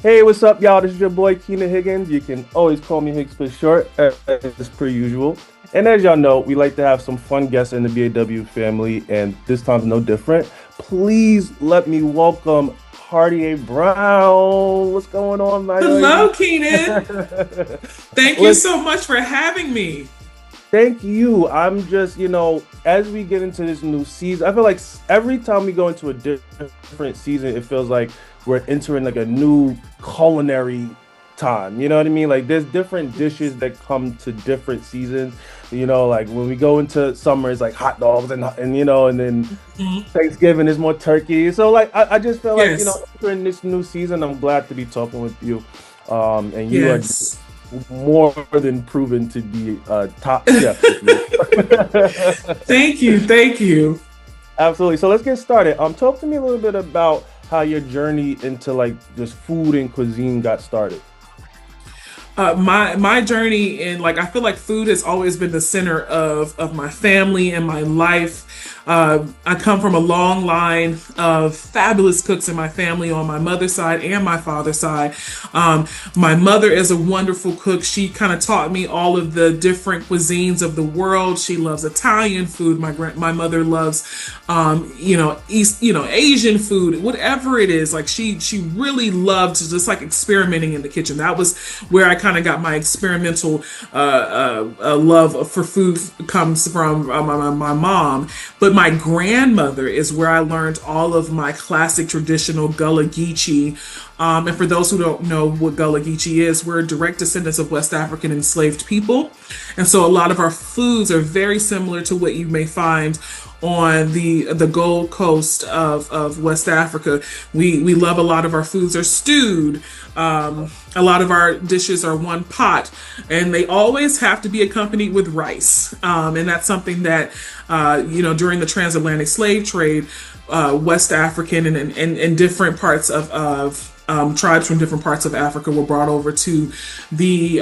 Hey, what's up, y'all? This is your boy Keenan Higgins. You can always call me Higgs for short, as per usual. And as y'all know, we like to have some fun guests in the BAW family, and this time's no different. Please let me welcome Kardea Brown. What's going on, my lady? Hello, Keenan. Thank you Listen, so much for having me. thank you. I'm just, as we get into this new season, I feel like every time we go into a different season, it feels like we're entering like a new culinary time. You know what I mean? Like there's different dishes that come to different seasons. Like when we go into summer, it's like hot dogs and then Mhm. Thanksgiving is more turkey. So like I just feel like, Yes, entering this new season, I'm glad to be talking with you. And you are yes. more than proven to be a top chef. With me. Thank you, thank you. Absolutely. So let's get started. Talk to me a little bit about how your journey into like just food and cuisine got started. My journey in like I feel like food has always been the center of my family and my life. I come from a long line of fabulous cooks in my family on my mother's side and my father's side. My mother is a wonderful cook. She kind of taught me all of the different cuisines of the world. She loves Italian food. My mother loves, Asian food, whatever it is. Like she really loved just like experimenting in the kitchen. That was where I kind of got my experimental love for food comes from my mom. But my grandmother is where I learned all of my classic traditional Gullah Geechee. And for those who don't know what Gullah Geechee is, we're direct descendants of West African enslaved people. And so a lot of our foods are very similar to what you may find on the Gold Coast of West Africa. We love a lot of our foods are stewed. A lot of our dishes are one pot, and they always have to be accompanied with rice. And that's something that during the transatlantic slave trade, West African and different parts of tribes from different parts of Africa were brought over to the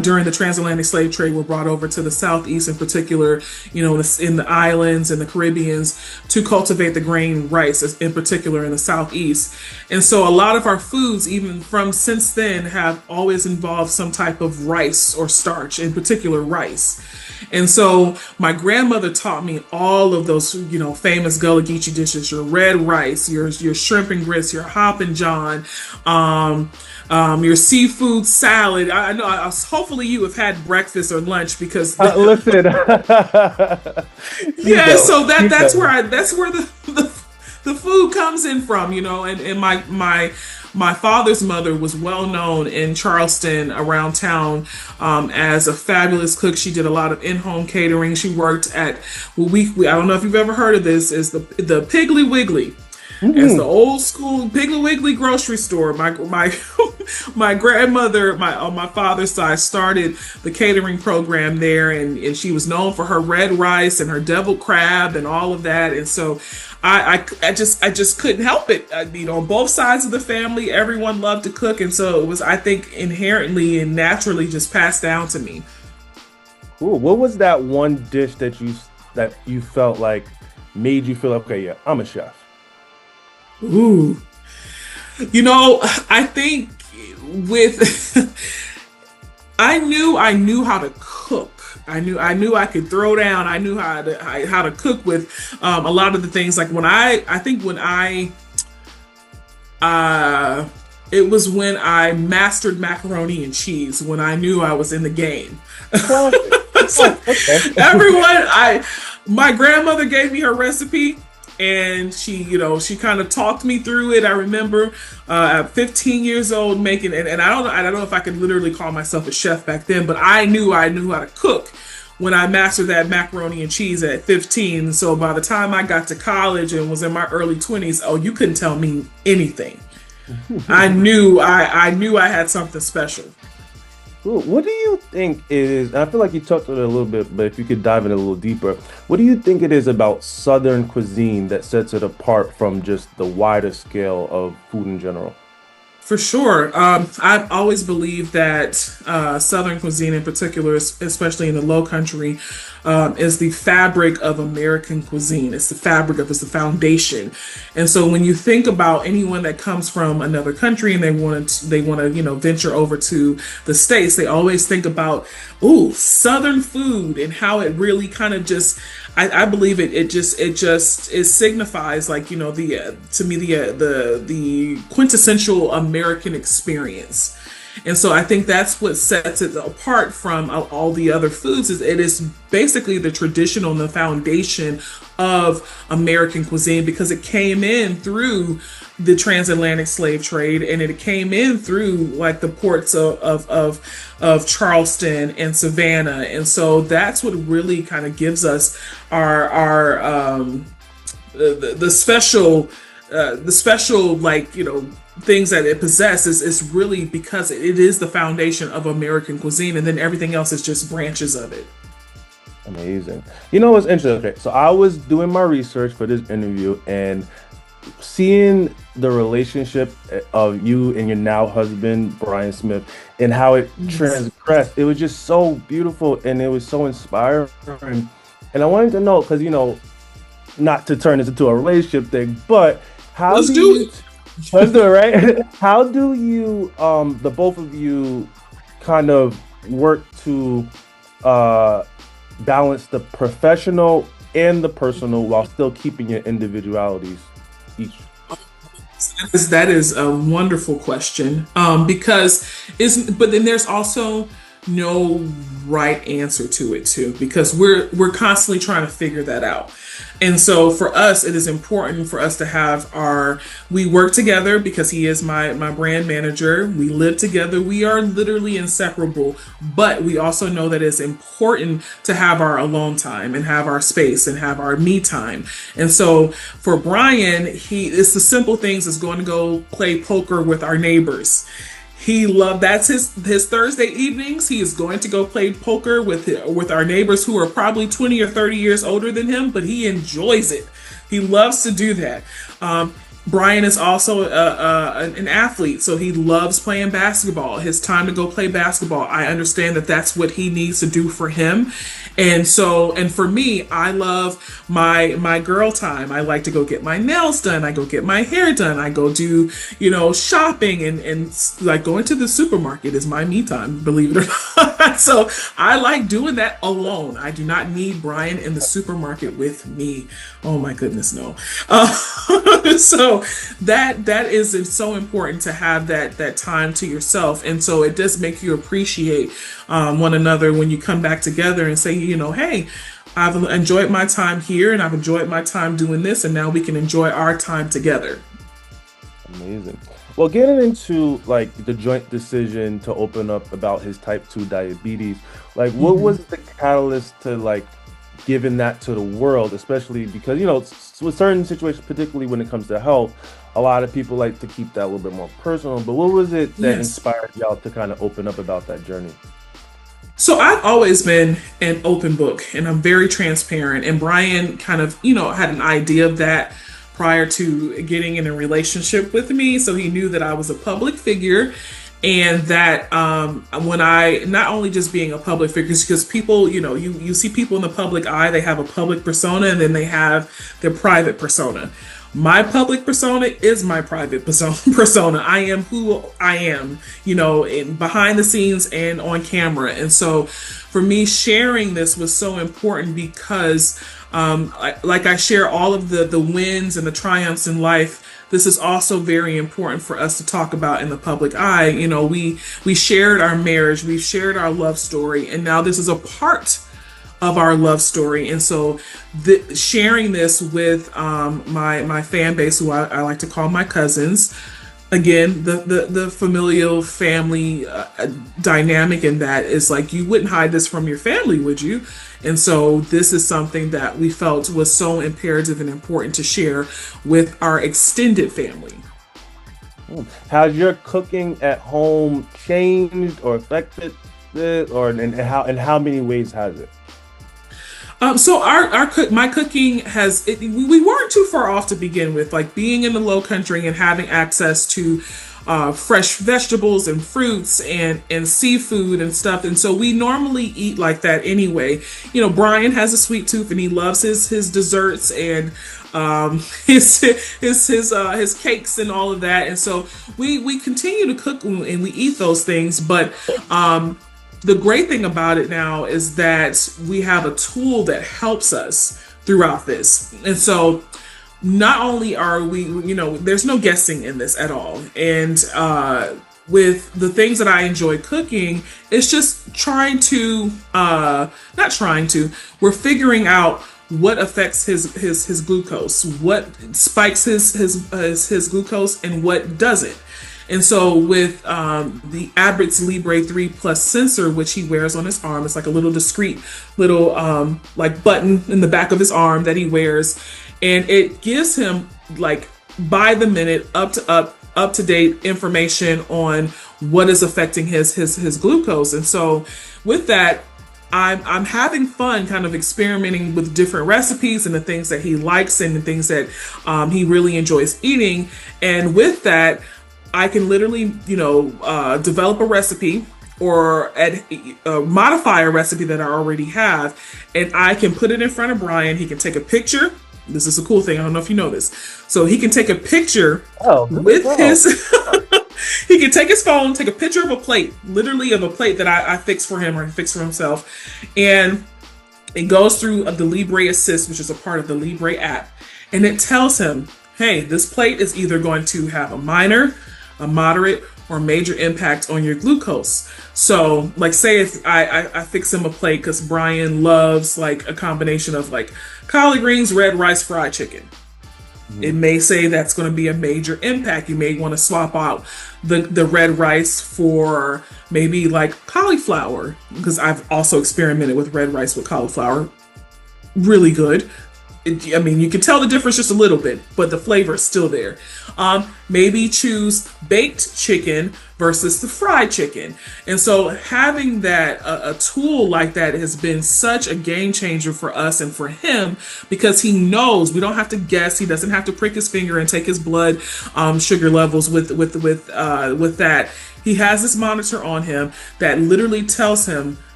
during the transatlantic slave trade were brought over to the southeast in particular, in the islands and the Caribbeans to cultivate the grain rice in particular in the southeast. And so a lot of our foods even from since then have always involved some type of rice or starch, in particular rice. And so my grandmother taught me all of those, famous Gullah Geechee dishes: your red rice, your shrimp and grits, your hop and john, your seafood salad. I know. Hopefully, you have had breakfast or lunch because Listen, you yeah. know, So you that's where the food comes in from, and my father's mother was well known in Charleston around town as a fabulous cook. She did a lot of in-home catering. She worked at we I don't know if you've ever heard of this, is the Piggly Wiggly. It's the Mhm. old school Piggly Wiggly grocery store. My my grandmother, on my father's side, started the catering program there, and she was known for her red rice and her deviled crab and all of that. And so I just couldn't help it. On both sides of the family, everyone loved to cook, and so it was, I think, inherently and naturally just passed down to me. Cool. What was that one dish that you felt like made you feel like, okay, yeah, I'm a chef? Ooh, I think with I knew how to cook. I knew I could throw down. I knew how to cook with a lot of the things. Like when I it was when I mastered macaroni and cheese, when I knew I was in the game. Classic. So Okay. everyone, I my grandmother gave me her recipe, and she kind of talked me through it. I remember at 15 years old making it, and I don't know if I could literally call myself a chef back then, but I knew how to cook when I mastered that macaroni and cheese at 15. So by the time I got to college and was in my early 20s, oh, you couldn't tell me anything. I knew I had something special. Cool. What do you think it is? I feel like you touched on it a little bit, but if you could dive in a little deeper, what do you think it is about Southern cuisine that sets it apart from just the wider scale of food in general? For sure. I've always believed that Southern cuisine, in particular, especially in the Low Country, is the fabric of American cuisine. It's the foundation. And so when you think about anyone that comes from another country and they want to, venture over to the States, they always think about, ooh, Southern food and how it really kind of just, I believe it signifies like, to me, the quintessential American experience. And so I think that's what sets it apart from all the other foods, is it is basically the traditional and the foundation of American cuisine, because it came in through the transatlantic slave trade, and it came in through like the ports of Charleston and Savannah. And so that's what really kind of gives us our the special like, things that it possesses, is really because it is the foundation of American cuisine, and then everything else is just branches of it. Amazing. You know what's interesting? Okay, so I was doing my research for this interview and seeing the relationship of you and your now husband, Brian Smith, and how it transgressed. It was just so beautiful and it was so inspiring. And I wanted to know, because, not to turn this into a relationship thing, but let's do it, right? How do you, the both of you, kind of work to balance the professional and the personal while still keeping your individualities each? That is a wonderful question, but then there's also no right answer to it too, because we're constantly trying to figure that out. And so for us, it is important for us to have we work together because he is my brand manager. We live together. We are literally inseparable, but we also know that it's important to have our alone time and have our space and have our me time. And so for Brian, it's the simple things, is going to go play poker with our neighbors. That's his Thursday evenings. He is going to go play poker with our neighbors who are probably 20 or 30 years older than him, but he enjoys it. He loves to do that. Brian is also an athlete, so he loves playing basketball. His time to go play basketball, I understand that that's what he needs to do for him. And for me, I love my girl time. I like to go get my nails done. I go get my hair done. I go do, shopping, and like going to the supermarket is my me time, believe it or not. So I like doing that alone. I do not need Brian in the supermarket with me. Oh my goodness, no. So it's so important to have that time to yourself. And so it does make you appreciate one another when you come back together and say, hey, I've enjoyed my time here and I've enjoyed my time doing this, and now we can enjoy our time together. Amazing. Well, getting into like the joint decision to open up about his type 2 diabetes, like what was the catalyst to like giving that to the world, especially because, with certain situations, particularly when it comes to health, a lot of people like to keep that a little bit more personal. But what was it that inspired y'all to kind of open up about that journey? So I've always been an open book, and I'm very transparent. And Brian kind of, had an idea of that prior to getting in a relationship with me. So he knew that I was a public figure, and that when I, not only just being a public figure, because people, you see people in the public eye, they have a public persona and then they have their private persona. My public persona is my private persona. I am who I am, behind the scenes and on camera. And so for me, sharing this was so important because like I share all of the wins and the triumphs in life. This is also very important for us to talk about in the public eye. We shared our marriage, we shared our love story, and now this is a part of our love story. And so sharing this with my fan base, who I like to call my cousins, again, the familial family dynamic in that is like, you wouldn't hide this from your family, would you? And so this is something that we felt was so imperative and important to share with our extended family. Has your cooking at home changed or affected it, or in how many ways has it? So our cook my cooking we weren't too far off to begin with, like being in the low country and having access to fresh vegetables and fruits and seafood and stuff, and so we normally eat like that anyway. Brian has a sweet tooth and he loves his desserts and his cakes and all of that, and so we continue to cook and we eat those things, but the great thing about it now is that we have a tool that helps us throughout this. And so not only are we, there's no guessing in this at all. And with the things that I enjoy cooking, it's just we're figuring out what affects his glucose, what spikes his glucose and what doesn't. And so with the Abbott Libre 3 Plus sensor, which he wears on his arm, it's like a little discreet little like button in the back of his arm that he wears, and it gives him like by the minute up to date information on what is affecting his glucose. And so with that, I'm having fun kind of experimenting with different recipes and the things that he likes and the things that he really enjoys eating. And with that, I can literally, develop a recipe or modify a recipe that I already have, and I can put it in front of Brian. He can take a picture. This is a cool thing. I don't know if you know this. So he can take a picture with his. He can take his phone, take a picture of a plate, literally of a plate that I fix for him or he fixed for himself, and it goes through the Libre Assist, which is a part of the Libre app, and it tells him, hey, this plate is either going to have a minor, a moderate, or major impact on your glucose. So like say if I fix him a plate because Brian loves like a combination of like collard greens, red rice, fried chicken. It may say that's going to be a major impact. You may want to swap out the red rice for maybe like cauliflower, because I've also experimented with red rice with cauliflower. Really good. You can tell the difference just a little bit, but the flavor is still there. Maybe choose baked chicken versus the fried chicken. And so having that, a tool like that has been such a game changer for us and for him, because he knows we don't have to guess. He doesn't have to prick his finger and take his blood sugar levels with that. He has this monitor on him that literally tells him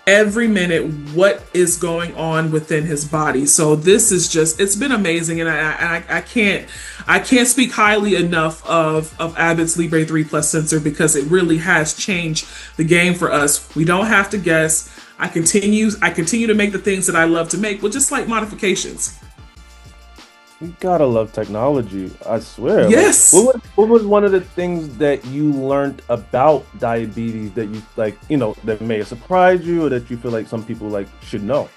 every minute what is going on within his body. So this is it's been amazing, and I can't speak highly enough of Abbott's Libre 3 Plus sensor, because it really has changed the game for us. We don't have to guess. I continue to make the things that I love to make with just slight modifications. You gotta love technology, I swear. Yes. Like, what was one of the things that you learned about diabetes that you that may have surprised you, or that you feel like some people should know?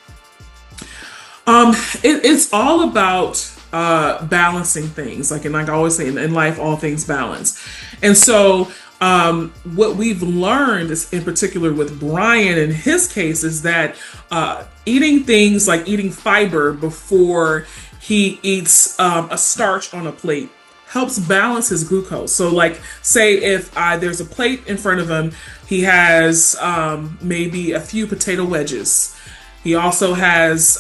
It's all about balancing things. Like I always say, in life, all things balance. And so what we've learned is, in particular with Brian in his case, is that eating things like eating fiber before he eats a starch on a plate helps balance his glucose. So like say if there's a plate in front of him, he has maybe a few potato wedges. He also has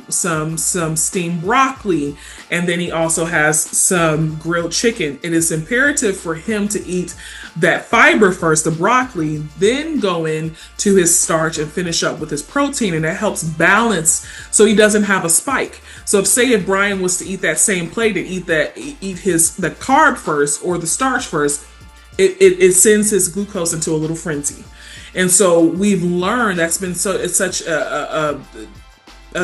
some steamed broccoli, and then he also has some grilled chicken. It is imperative for him to eat that fiber first, the broccoli, then go in to his starch and finish up with his protein, and that helps balance so he doesn't have a spike. So if Brian was to eat that same plate and eat the carb first or the starch first, it sends his glucose into a little frenzy. And so we've learned it's such a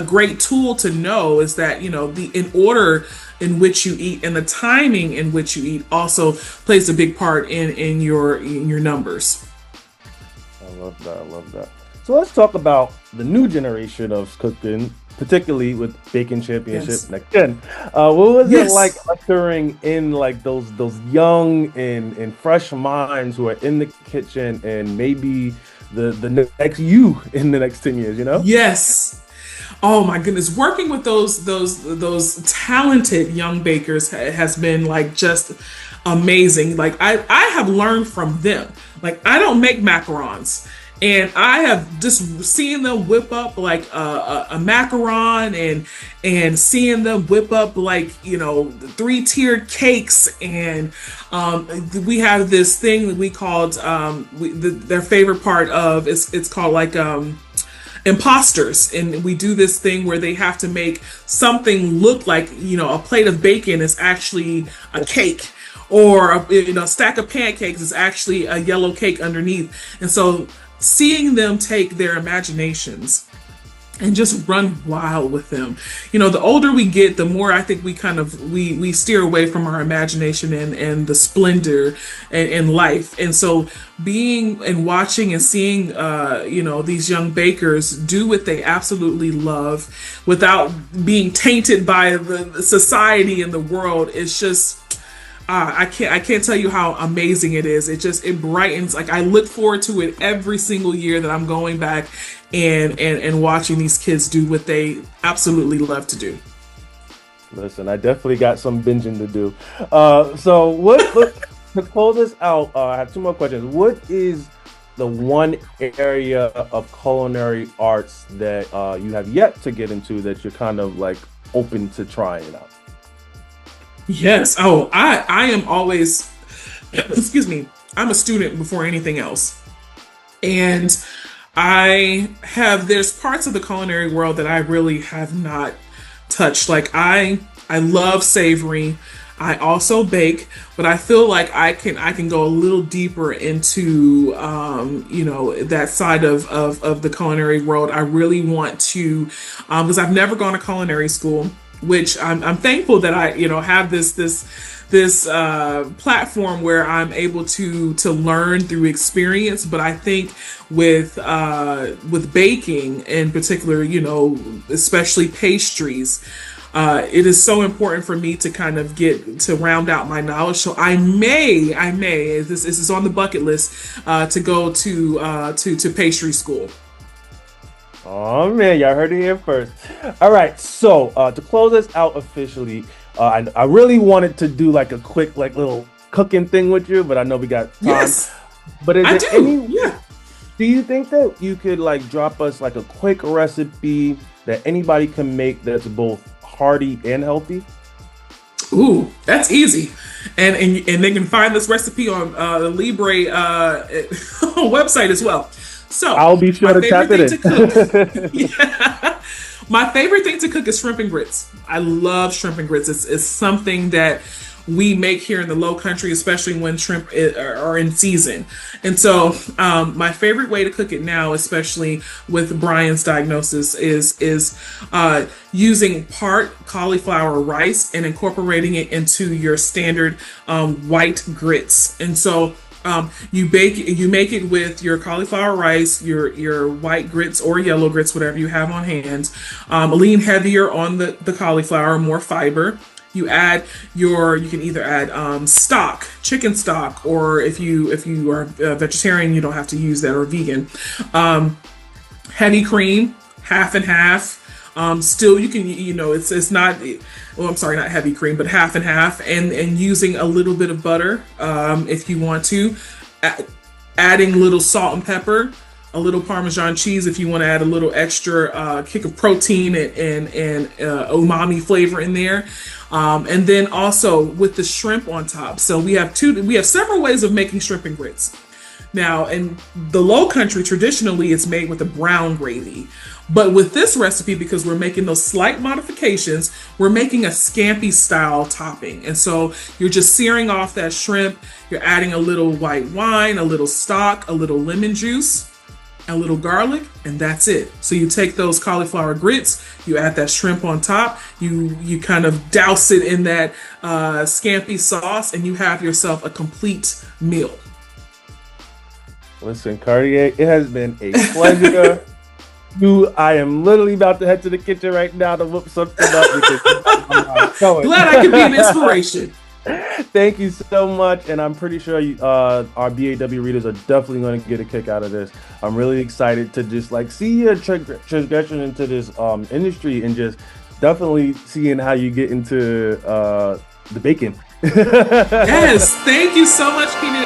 great tool to know, is that in order in which you eat and the timing in which you eat also plays a big part in your numbers. I love that. So let's talk about the new generation of cooking, particularly with Baking Championship next gen. What was it like ushering in those young and fresh minds who are in the kitchen, and maybe the next you in the next 10 years, Yes. Oh my goodness. Working with those talented young bakers has been just amazing. I have learned from them. I don't make macarons. And I have just seen them whip up like a macaron, and seeing them whip up like, you know, 3-tiered cakes. And we have this thing that we called their favorite part of, it's called like imposters. And we do this thing where they have to make something look like, you know, a plate of bacon is actually a cake, or a stack of pancakes is actually a yellow cake underneath. And so seeing them take their imaginations and just run wild with them. You know, the older we get, the more I think we steer away from our imagination and the splendor in life. And so being and watching and seeing, these young bakers do what they absolutely love without being tainted by the society and the world, it's just, I can't tell you how amazing it is. It brightens. Like, I look forward to it every single year that I'm going back and watching these kids do what they absolutely love to do. Listen, I definitely got some binging to do. To close this out, I have two more questions. What is the one area of culinary arts that you have yet to get into that you're kind of like open to trying out? Yes. Oh, I am always, excuse me, I'm a student before anything else. And there's parts of the culinary world that I really have not touched. Like, I love savory. I also bake, but I feel like I can go a little deeper into that side of the culinary world. I really want to, because I've never gone to culinary school, which I'm thankful that I have this platform where I'm able to learn through experience. But I think with baking in particular, especially pastries, it is so important for me to kind of get to round out my knowledge. So I may, this is on the bucket list, to go to pastry school. Oh man, y'all heard it here first. All right, so to close this out officially, I really wanted to do like a quick little cooking thing with you, but I know we got time. Yes, but is I there do. Yeah. Do you think that you could like drop us like a quick recipe that anybody can make that's both hearty and healthy? Ooh, that's easy. And they can find this recipe on the Libre website as well. So I'll be sure to tap it in. Yeah. My favorite thing to cook is shrimp and grits. I love shrimp and grits. It's something that we make here in the Lowcountry, especially when shrimp are in season. And so my favorite way to cook it now, especially with Brian's diagnosis, is using part cauliflower rice and incorporating it into your standard white grits. And so you make it with your cauliflower rice, your white grits or yellow grits, whatever you have on hand. Lean heavier on the cauliflower, more fiber. You can either add stock, chicken stock, or if you are a vegetarian, you don't have to use that, or vegan. Heavy cream, half and half. Still, you can, it's not, I'm sorry, not heavy cream, but half and half, and using a little bit of butter, if you want to, adding a little salt and pepper, a little Parmesan cheese if you want to add a little extra kick of protein and umami flavor in there. And then also with the shrimp on top. So we have several ways of making shrimp and grits. Now, in the Lowcountry, traditionally it's made with a brown gravy. But with this recipe, because we're making those slight modifications, we're making a scampi style topping. And so you're just searing off that shrimp, you're adding a little white wine, a little stock, a little lemon juice, a little garlic, and that's it. So you take those cauliflower grits, you add that shrimp on top, you kind of douse it in that scampi sauce, and you have yourself a complete meal. Listen, Kardea, it has been a pleasure. I am literally about to head to the kitchen right now to whip something up because glad I can be an inspiration. Thank you so much, and I'm pretty sure our BAW readers are definitely going to get a kick out of this. I'm really excited to just like see your transgression into this industry, and just definitely seeing how you get into the bacon. Yes, thank you so much, Keenan.